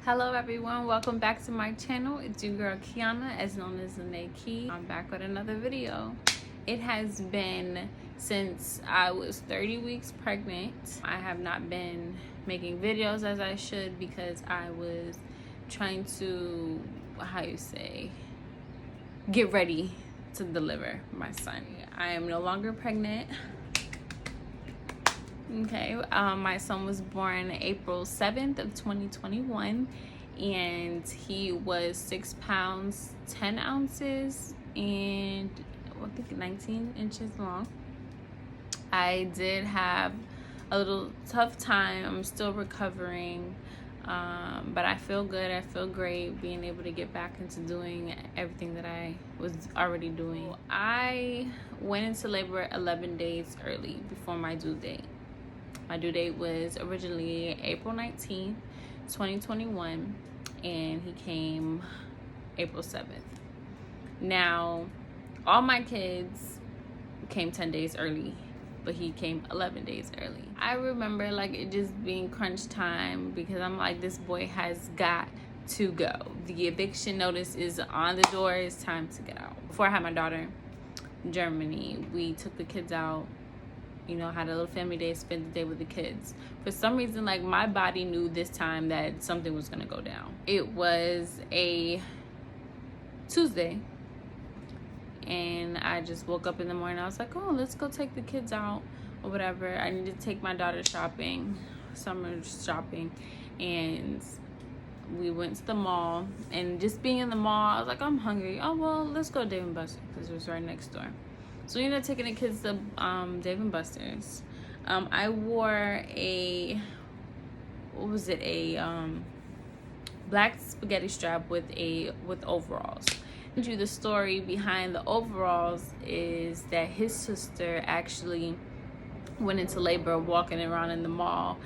Hello everyone, welcome back to my channel. It's your girl Kiana, as known as Lene Key. I'm back with another video. It has been since I was 30 weeks pregnant. I have not been making videos as I should because I was trying to, get ready to deliver my son. I am no longer pregnant. Okay, my son was born April 7th of 2021, and he was 6 pounds 10 ounces and I think 19 inches long. I did have a little tough time. I'm still recovering, but I feel good. I feel great being able to get back into doing everything that I was already doing. I went into labor 11 days early before my due date. My due date was originally April 19th, 2021, and he came April 7th. Now, all my kids came 10 days early, but he came 11 days early. I remember it just being crunch time because I'm like, this boy has got to go. The eviction notice is on the door. It's time to get out. Before I had my daughter in Germany, we took the kids out. Had a little family day, spent the day with the kids. For some reason, my body knew this time that something was gonna go down. It was a Tuesday, and I just woke up in the morning. I was like, oh, let's go take the kids out or whatever. I need to take my daughter shopping, summer shopping, and we went to the mall. And just being in the mall, I was like, I'm hungry. Oh, well, let's go to Dave & Buster's because it was right next door. So we ended up taking the kids to Dave & Buster's. I wore a black spaghetti strap with overalls. The story behind the overalls is that his sister actually went into labor walking around in the mall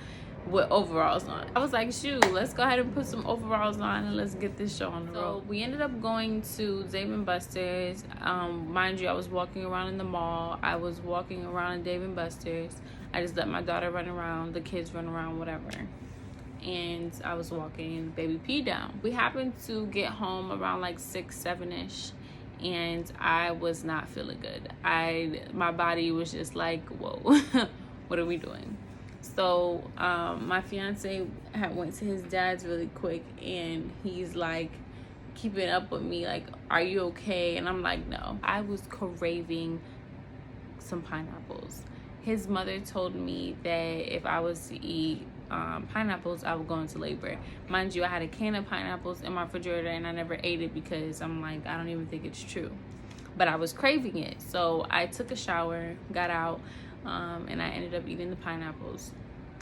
with overalls on. I was like, shoot, let's go ahead and put some overalls on and let's get this show on the road. So we ended up going to Dave & Buster's. Mind you, I was walking around in the mall. I was walking around in Dave & Buster's. I just let my daughter run around, the kids run around, whatever. And I was walking baby P down. We happened to get home around 6, 7-ish. And I was not feeling good. My body was just like, whoa, what are we doing? So my fiance went to his dad's really quick, and he's keeping up with me, are you okay? And I'm like, no. I was craving some pineapples. His mother told me that if I was to eat pineapples, I would go into labor. Mind you, I had a can of pineapples in my refrigerator and I never ate it because I'm like, I don't even think it's true. But I was craving it. So I took a shower, got out, and I ended up eating the pineapples.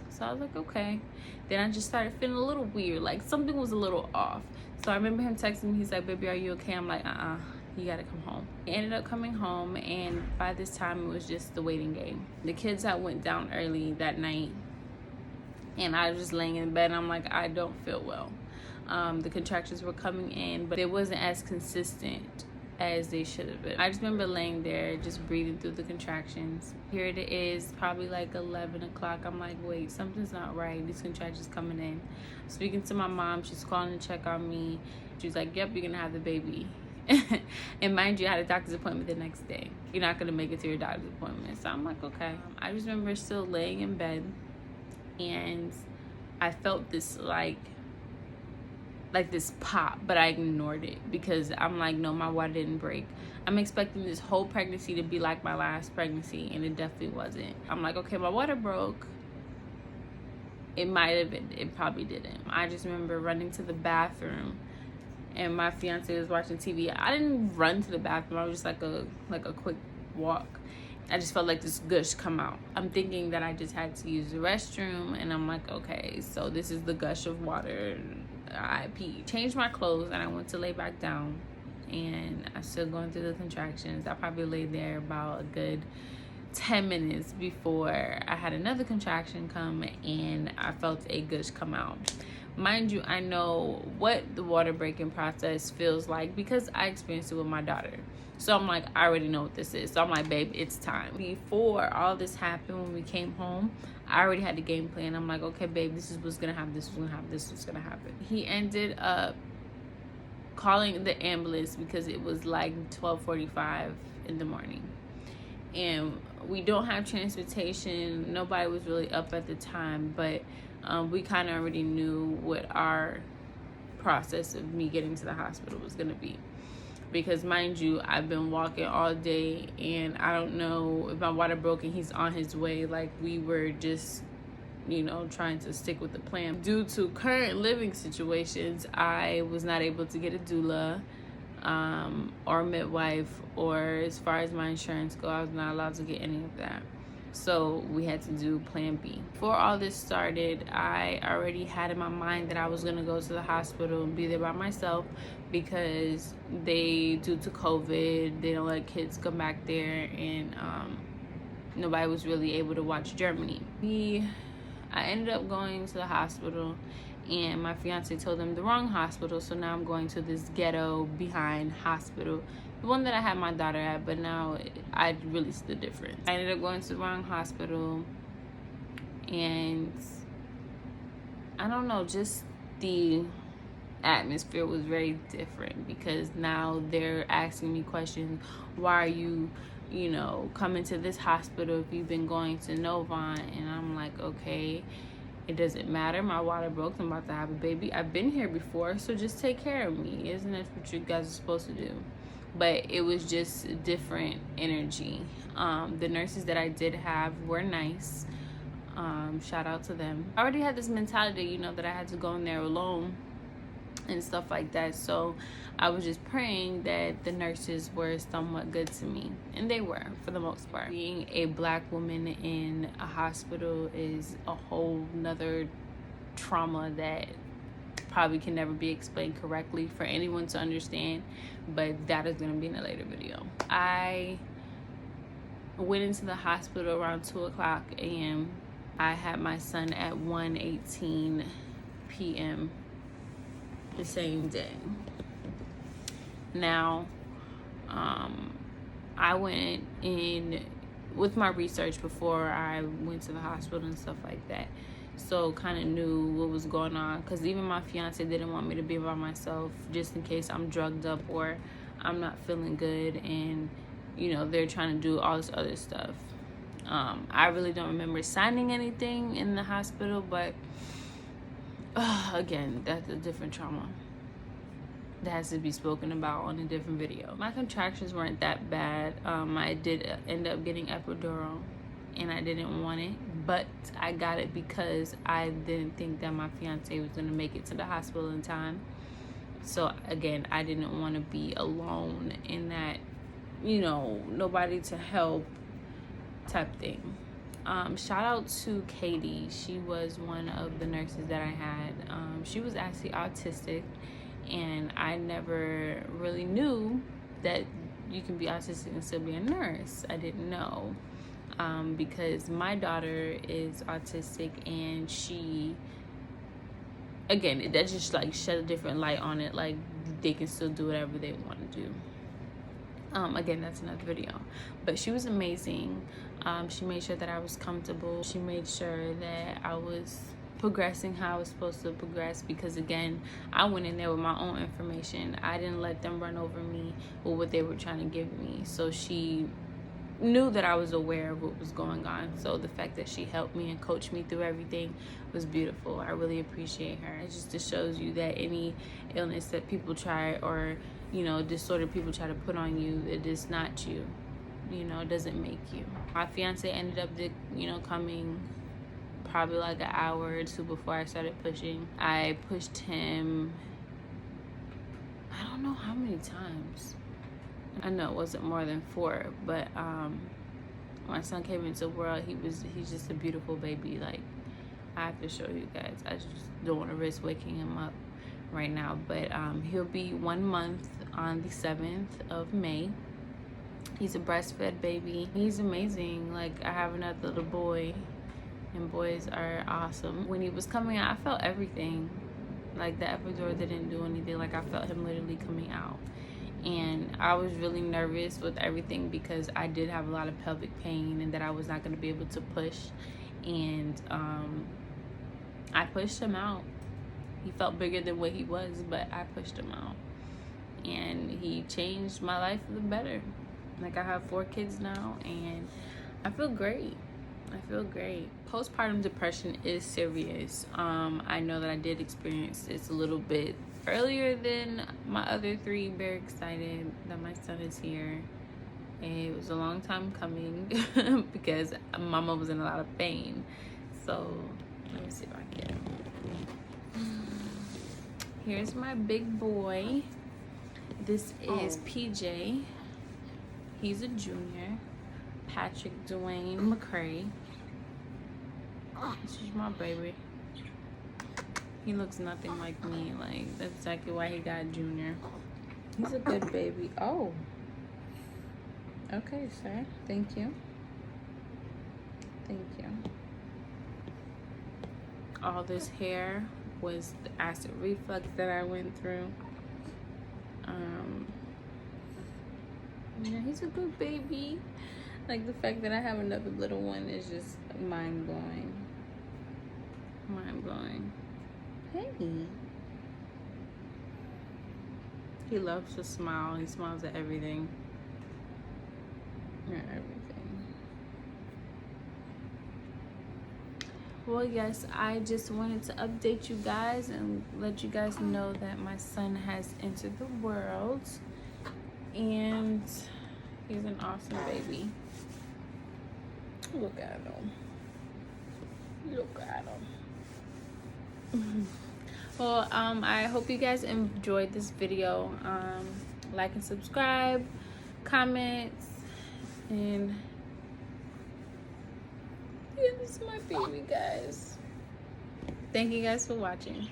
So I was like, okay. Then I just started feeling a little weird, something was a little off. So I remember him texting me. He's like, baby, are you okay? I'm like, you gotta come home. He ended up coming home, and by this time it was just the waiting game. The kids had went down early that night, and I was just laying in bed, and I'm like, I don't feel well. The contractions were coming in, but it wasn't as consistent as they should have been. I just remember laying there just breathing through the contractions. Here it is, probably 11 o'clock. I'm like, wait, something's not right. These contractions coming in. Speaking to my mom, she's calling to check on me. She's like, yep, you're gonna have the baby. And mind you, I had a doctor's appointment the next day. You're not gonna make it to your doctor's appointment. So I'm like, okay. I just remember still laying in bed, and I felt this this pop, but I ignored it because I'm like, no, my water didn't break. I'm expecting this whole pregnancy to be like my last pregnancy, and it definitely wasn't. I'm like, okay, my water broke. It might have been, it probably didn't. I just remember running to the bathroom, and my fiance was watching TV. I didn't run to the bathroom. I was just a quick walk. I just felt this gush come out. I'm thinking that I just had to use the restroom, and I'm like, okay, so this is the gush of water. I peed, changed my clothes, and I went to lay back down, and I'm still going through the contractions. I probably laid there about a good 10 minutes before I had another contraction come, and I felt a gush come out. Mind you, I know what the water breaking process feels like because I experienced it with my daughter. So I'm like, I already know what this is. So I'm like, babe, it's time. Before all this happened, when we came home, I already had the game plan. I'm like, okay, babe, this is what's gonna happen, this is what's gonna happen, this is what's gonna happen. He ended up calling the ambulance because it was like 12:45 in the morning. And we don't have transportation. Nobody was really up at the time, but we kind of already knew what our process of me getting to the hospital was gonna be. Because mind you, I've been walking all day, and I don't know if my water broke and he's on his way. Like, we were just, you know, trying to stick with the plan. Due to current living situations, I was not able to get a doula or midwife, or as far as my insurance go, I was not allowed to get any of that. So we had to do plan B. Before all this started, I already had in my mind that I was gonna go to the hospital and be there by myself, because due to COVID, they don't let kids come back there, and nobody was really able to watch Germany. I ended up going to the hospital, and my fiance told them the wrong hospital, so now I'm going to this ghetto behind hospital, the one that I had my daughter at, but now I really see the difference. I ended up going to the wrong hospital, and I don't know, just the atmosphere was very different, because now they're asking me questions. Why are you coming to this hospital if you've been going to Novant? And I'm like, okay, it doesn't matter, my water broke, I'm about to have a baby, I've been here before, so just take care of me. Isn't that what you guys are supposed to do? But it was just a different energy. The nurses that I did have were nice. Shout out to them. I already had this mentality, that I had to go in there alone and stuff like that. So I was just praying that the nurses were somewhat good to me, and they were, for the most part. Being a black woman in a hospital is a whole nother trauma that probably can never be explained correctly for anyone to understand, but that is going to be in a later video. I went into the hospital around 2:00 a.m. I had my son at 1:18 p.m. the same day. Now, I went in with my research before I went to the hospital and stuff like that. So kind of knew what was going on, because even my fiance didn't want me to be by myself, just in case I'm drugged up or I'm not feeling good, and they're trying to do all this other stuff. I really don't remember signing anything in the hospital, but again, that's a different trauma that has to be spoken about on a different video. My contractions weren't that bad. I did end up getting epidural, and I didn't want it, but I got it because I didn't think that my fiance was gonna make it to the hospital in time. So again, I didn't want to be alone in that, nobody to help type thing. Shout out to Katie. She was one of the nurses that I had. She was actually autistic, and I never really knew that you can be autistic and still be a nurse. I didn't know. Because my daughter is autistic, and she, again, that just like shed a different light on it. Like, they can still do whatever they want to do. Again, that's another video, but she was amazing. She made sure that I was comfortable. She made sure that I was progressing how I was supposed to progress, because again, I went in there with my own information. I didn't let them run over me with what they were trying to give me. So she knew that I was aware of what was going on. So the fact that she helped me and coached me through everything was beautiful. I really appreciate her. It just shows you that any illness that people try, or disorder people try to put on you, it is not you. It doesn't make you. My fiance ended up coming probably like an hour or two before I started pushing. I pushed him, I don't know how many times. I know it wasn't more than 4, but my son came into the world, he's just a beautiful baby. Like, I have to show you guys. I just don't want to risk waking him up right now, but he'll be 1 month on the 7th of May. He's a breastfed baby. He's amazing. Like, I have another little boy, and boys are awesome. When he was coming out, I felt everything. Like, the epidural didn't do anything. Like, I felt him literally coming out. And I was really nervous with everything because I did have a lot of pelvic pain and that I was not going to be able to push. And I pushed him out. He felt bigger than what he was, but I pushed him out. And he changed my life for the better. Like, I have 4 kids now, and I feel great. I feel great. Postpartum depression is serious. I know that I did experience this a little bit earlier than my other 3. Very excited that my son is here. It was a long time coming because mama was in a lot of pain. So let me see if I can. Here's my big boy. This is PJ. He's a junior. Patrick Dwayne McCray. This is my baby. He looks nothing like me. Like, that's exactly why he got junior. He's a good baby. Oh. Okay, sir. Thank you. Thank you. All this hair was the acid reflux that I went through. Yeah, he's a good baby. Like, the fact that I have another little one is just mind-blowing. Mind-blowing. Hey. He loves to smile. He smiles at everything. At everything. Well, yes, I just wanted to update you guys and let you guys know that my son has entered the world. And he's an awesome baby. Look at him. Look at him. Well, I hope you guys enjoyed this video. Like and subscribe, comments, and yeah, this is my baby, guys. Thank you guys for watching.